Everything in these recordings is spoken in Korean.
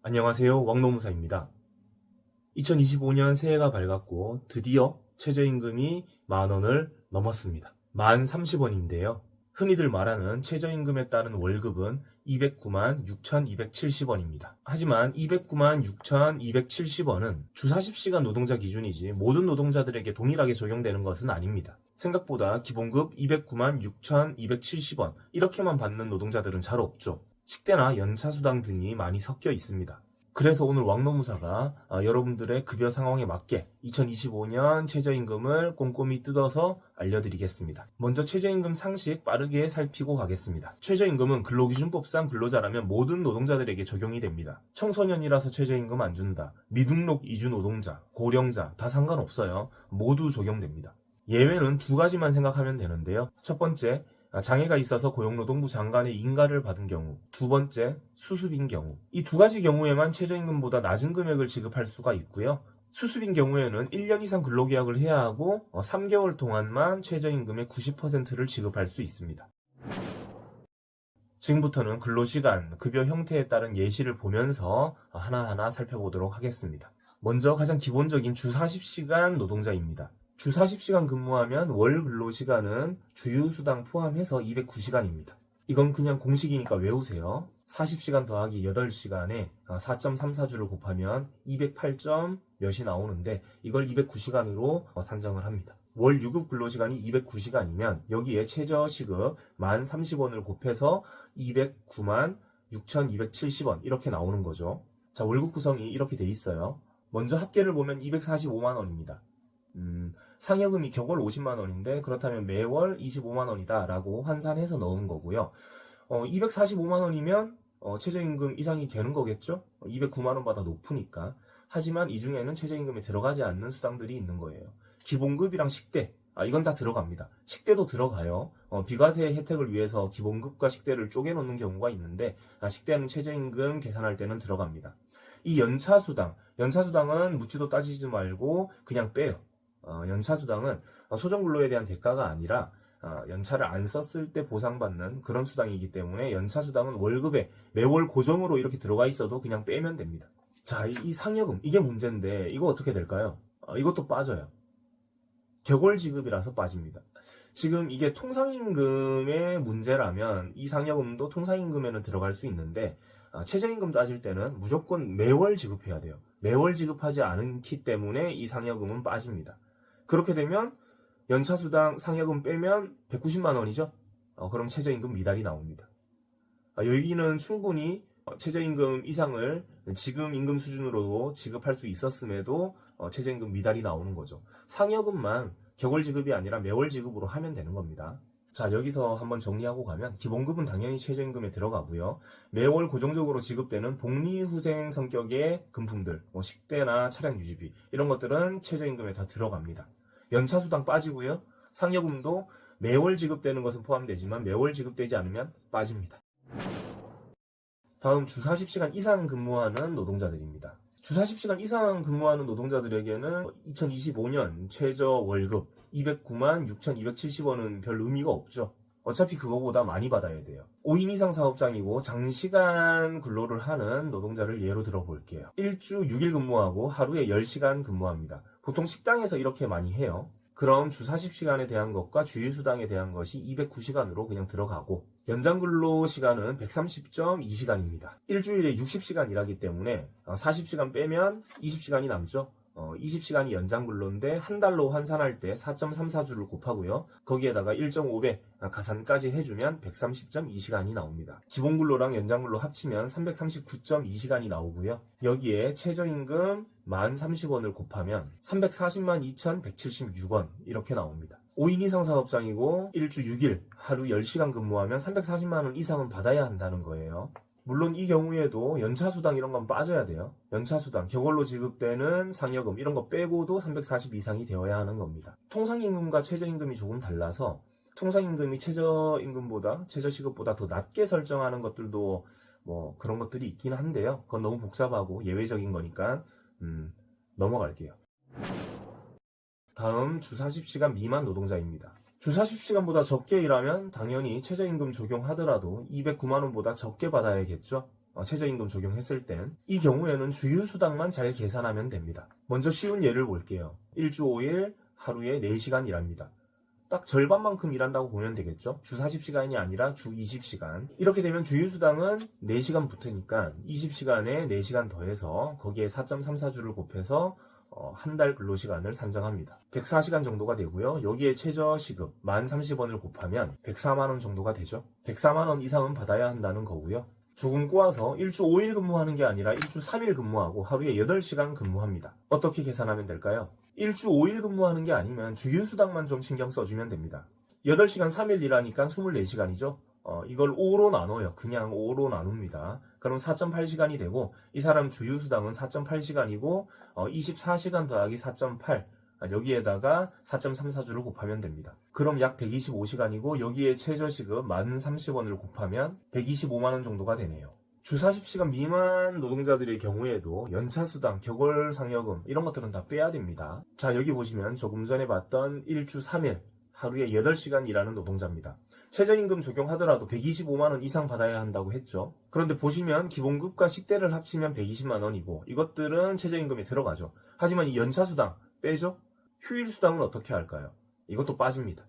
안녕하세요. 왕노무사입니다. 2025년 새해가 밝았고 드디어 최저임금이 만 원을 넘었습니다. 만 30원인데요. 흔히들 말하는 최저임금에 따른 월급은 209만 6,270원입니다. 하지만 209만 6,270원은 주 40시간 노동자 기준이지 모든 노동자들에게 동일하게 적용되는 것은 아닙니다. 생각보다 기본급 209만 6,270원 이렇게만 받는 노동자들은 잘 없죠. 식대나 연차수당 등이 많이 섞여 있습니다. 그래서 오늘 왕노무사가 여러분들의 급여 상황에 맞게 2025년 최저임금을 꼼꼼히 뜯어서 알려드리겠습니다. 먼저 최저임금 상식 빠르게 살피고 가겠습니다. 최저임금은 근로기준법상 근로자라면 모든 노동자들에게 적용이 됩니다. 청소년이라서 최저임금 안 준다, 미등록 이주 노동자, 고령자 다 상관없어요. 모두 적용됩니다. 예외는 두 가지만 생각하면 되는데요. 첫 번째, 장애가 있어서 고용노동부 장관의 인가를 받은 경우, 두 번째, 수습인 경우. 이 두 가지 경우에만 최저임금보다 낮은 금액을 지급할 수가 있고요. 수습인 경우에는 1년 이상 근로계약을 해야 하고 3개월 동안만 최저임금의 90%를 지급할 수 있습니다. 지금부터는 근로시간, 급여 형태에 따른 예시를 보면서 하나하나 살펴보도록 하겠습니다. 먼저 가장 기본적인 주 40시간 노동자입니다. 주 40시간 근무하면 월 근로시간은 주휴수당 포함해서 209시간입니다. 이건 그냥 공식이니까 외우세요. 40시간 더하기 8시간에 4.34주를 곱하면 208점 몇이 나오는데 이걸 209시간으로 산정을 합니다. 월 유급 근로시간이 209시간이면 여기에 최저시급 1030원을 곱해서 209만 6,270원 이렇게 나오는 거죠. 자, 월급 구성이 이렇게 돼 있어요. 먼저 합계를 보면 245만 원입니다. 상여금이 격월 50만 원인데 그렇다면 매월 25만 원이다 라고 환산해서 넣은 거고요. 245만 원이면 최저임금 이상이 되는 거겠죠? 209만 원보다 높으니까. 하지만 이 중에는 최저임금에 들어가지 않는 수당들이 있는 거예요. 기본급이랑 식대, 이건 다 들어갑니다. 식대도 들어가요. 비과세 혜택을 위해서 기본급과 식대를 쪼개놓는 경우가 있는데 식대는 최저임금 계산할 때는 들어갑니다. 이 연차수당은 묻지도 따지지 말고 그냥 빼요. 연차수당은 소정근로에 대한 대가가 아니라 연차를 안 썼을 때 보상받는 그런 수당이기 때문에 연차수당은 월급에 매월 고정으로 이렇게 들어가 있어도 그냥 빼면 됩니다. 자, 이 상여금, 이게 문제인데 이거 어떻게 될까요? 이것도 빠져요. 격월 지급이라서 빠집니다. 지금 이게 통상임금의 문제라면 이 상여금도 통상임금에는 들어갈 수 있는데 최저임금 따질 때는 무조건 매월 지급해야 돼요. 매월 지급하지 않기 때문에 이 상여금은 빠집니다. 그렇게 되면 연차수당 상여금 빼면 190만 원이죠? 그럼 최저임금 미달이 나옵니다. 여기는 충분히 최저임금 이상을 지금 임금 수준으로도 지급할 수 있었음에도 최저임금 미달이 나오는 거죠. 상여금만 격월 지급이 아니라 매월 지급으로 하면 되는 겁니다. 자, 여기서 한번 정리하고 가면 기본급은 당연히 최저임금에 들어가고요. 매월 고정적으로 지급되는 복리후생 성격의 금품들, 식대나 차량 유지비 이런 것들은 최저임금에 다 들어갑니다. 연차수당 빠지고요. 상여금도 매월 지급되는 것은 포함되지만 매월 지급되지 않으면 빠집니다. 다음 주 40시간 이상 근무하는 노동자들입니다. 주 40시간 이상 근무하는 노동자들에게는 2025년 최저 월급 209만 6,270원은 별 의미가 없죠. 어차피 그거보다 많이 받아야 돼요. 5인 이상 사업장이고 장시간 근로를 하는 노동자를 예로 들어볼게요. 일주 6일 근무하고 하루에 10시간 근무합니다. 보통 식당에서 이렇게 많이 해요. 그럼 주 40시간에 대한 것과 주휴수당에 대한 것이 209시간으로 그냥 들어가고 연장근로 시간은 130.2시간입니다. 일주일에 60시간 일하기 때문에 40시간 빼면 20시간이 남죠. 20시간이 연장근로인데 한 달로 환산할 때 4.34주를 곱하고요. 거기에다가 1.5배 가산까지 해주면 130.2시간이 나옵니다. 기본근로랑 연장근로 합치면 339.2시간이 나오고요. 여기에 최저임금 1030원을 곱하면 340만 2176원 이렇게 나옵니다. 5인 이상 사업장이고 일주 6일 하루 10시간 근무하면 340만원 이상은 받아야 한다는 거예요. 물론 이 경우에도 연차수당 이런 건 빠져야 돼요. 연차수당, 격월로 지급되는 상여금 이런 거 빼고도 340 이상이 되어야 하는 겁니다. 통상임금과 최저임금이 조금 달라서 통상임금이 최저임금보다 최저시급보다 더 낮게 설정하는 것들도 뭐 그런 것들이 있긴 한데요. 그건 너무 복잡하고 예외적인 거니까 넘어갈게요. 다음 주 40시간 미만 노동자입니다. 주 40시간보다 적게 일하면 당연히 최저임금 적용하더라도 209만원보다 적게 받아야겠죠. 최저임금 적용했을 땐 이 경우에는 주휴수당만 잘 계산하면 됩니다. 먼저 쉬운 예를 볼게요. 일주 5일 하루에 4시간 일합니다. 딱 절반만큼 일한다고 보면 되겠죠. 주 40시간이 아니라 주 20시간. 이렇게 되면 주휴수당은 4시간 붙으니까 20시간에 4시간 더해서 거기에 4.34주를 곱해서 한 달 근로시간을 산정합니다. 104시간 정도가 되고요. 여기에 최저시급 1030원을 곱하면 104만원 정도가 되죠. 104만원 이상은 받아야 한다는 거고요. 조금 꼬아서 일주 5일 근무하는 게 아니라 일주 3일 근무하고 하루에 8시간 근무합니다. 어떻게 계산하면 될까요? 일주 5일 근무하는 게 아니면 주휴수당만 좀 신경 써주면 됩니다. 8시간 3일 일하니까 24시간이죠. 이걸 5로 나눠요. 그냥 5로 나눕니다. 그럼 4.8시간이 되고 이 사람 주휴수당은 4.8시간이고 24시간 더하기 4.8 여기에다가 4.34주를 곱하면 됩니다. 그럼 약 125시간이고 여기에 최저시급 1030원을 곱하면 125만원 정도가 되네요. 주 40시간 미만 노동자들의 경우에도 연차수당, 격월상여금 이런 것들은 다 빼야 됩니다. 자, 여기 보시면 조금 전에 봤던 일주 3일 하루에 8시간 일하는 노동자입니다. 최저임금 적용하더라도 125만원 이상 받아야 한다고 했죠. 그런데 보시면 기본급과 식대를 합치면 120만원이고 이것들은 최저임금에 들어가죠. 하지만 이 연차수당 빼죠? 휴일수당은 어떻게 할까요? 이것도 빠집니다.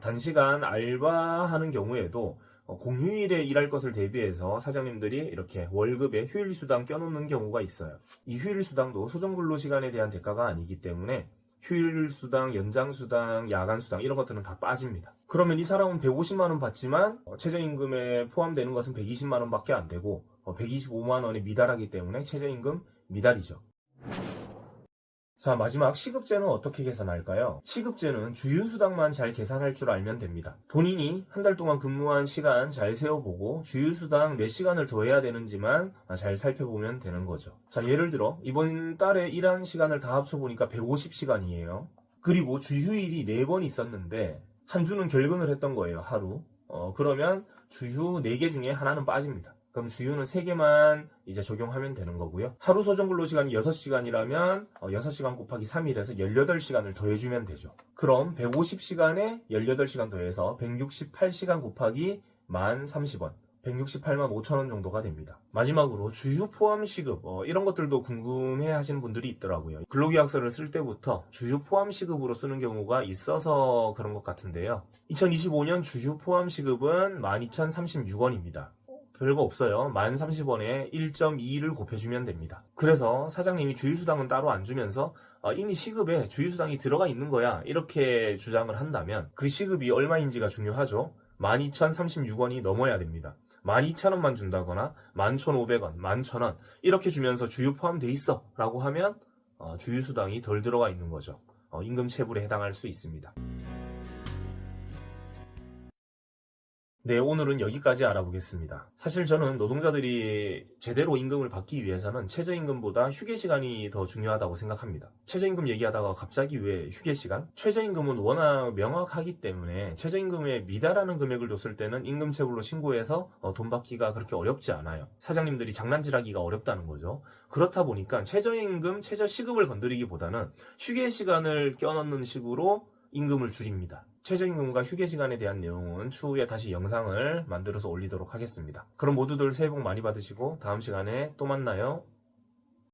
단시간 알바하는 경우에도 공휴일에 일할 것을 대비해서 사장님들이 이렇게 월급에 휴일수당 껴놓는 경우가 있어요. 이 휴일수당도 소정근로시간에 대한 대가가 아니기 때문에 휴일수당, 연장수당, 야간수당 이런 것들은 다 빠집니다. 그러면 이 사람은 150만원 받지만 최저임금에 포함되는 것은 120만원 밖에 안 되고 125만원에 미달하기 때문에 최저임금 미달이죠. 자, 마지막 시급제는 어떻게 계산할까요? 시급제는 주휴수당만 잘 계산할 줄 알면 됩니다. 본인이 한 달 동안 근무한 시간 잘 세어보고 주휴수당 몇 시간을 더 해야 되는지만 잘 살펴보면 되는 거죠. 자, 예를 들어 이번 달에 일한 시간을 다 합쳐보니까 150시간이에요. 그리고 주휴일이 4번 있었는데 한 주는 결근을 했던 거예요, 하루. 그러면 주휴 4개 중에 하나는 빠집니다. 그럼 주휴는 3개만 이제 적용하면 되는 거고요. 하루 소정근로시간이 6시간이라면 6시간 곱하기 3일에서 18시간을 더해주면 되죠. 그럼 150시간에 18시간 더해서 168시간 곱하기 1030원. 168만 5천원 정도가 됩니다. 마지막으로 주휴 포함 시급 이런 것들도 궁금해 하시는 분들이 있더라고요. 근로계약서를 쓸 때부터 주휴 포함 시급으로 쓰는 경우가 있어서 그런 것 같은데요. 2025년 주휴 포함 시급은 12,036원입니다. 별거 없어요. 1030원에 1.2를 곱해주면 됩니다. 그래서 사장님이 주휴수당은 따로 안 주면서 이미 시급에 주휴수당이 들어가 있는 거야 이렇게 주장을 한다면 그 시급이 얼마인지가 중요하죠. 12,036원이 넘어야 됩니다. 12,000원만 준다거나 11,500원, 11,000원 이렇게 주면서 주휴 포함돼 있어 라고 하면 주휴수당이 덜 들어가 있는 거죠. 임금체불에 해당할 수 있습니다. 네, 오늘은 여기까지 알아보겠습니다. 사실 저는 노동자들이 제대로 임금을 받기 위해서는 최저임금보다 휴게시간이 더 중요하다고 생각합니다. 최저임금 얘기하다가 갑자기 왜 휴게시간? 최저임금은 워낙 명확하기 때문에 최저임금에 미달하는 금액을 줬을 때는 임금체불로 신고해서 돈 받기가 그렇게 어렵지 않아요. 사장님들이 장난질하기가 어렵다는 거죠. 그렇다 보니까 최저임금, 최저시급을 건드리기보다는 휴게시간을 껴넣는 식으로 임금을 줄입니다. 최저임금과 휴게시간에 대한 내용은 추후에 다시 영상을 만들어서 올리도록 하겠습니다. 그럼 모두들 새해 복 많이 받으시고 다음 시간에 또 만나요.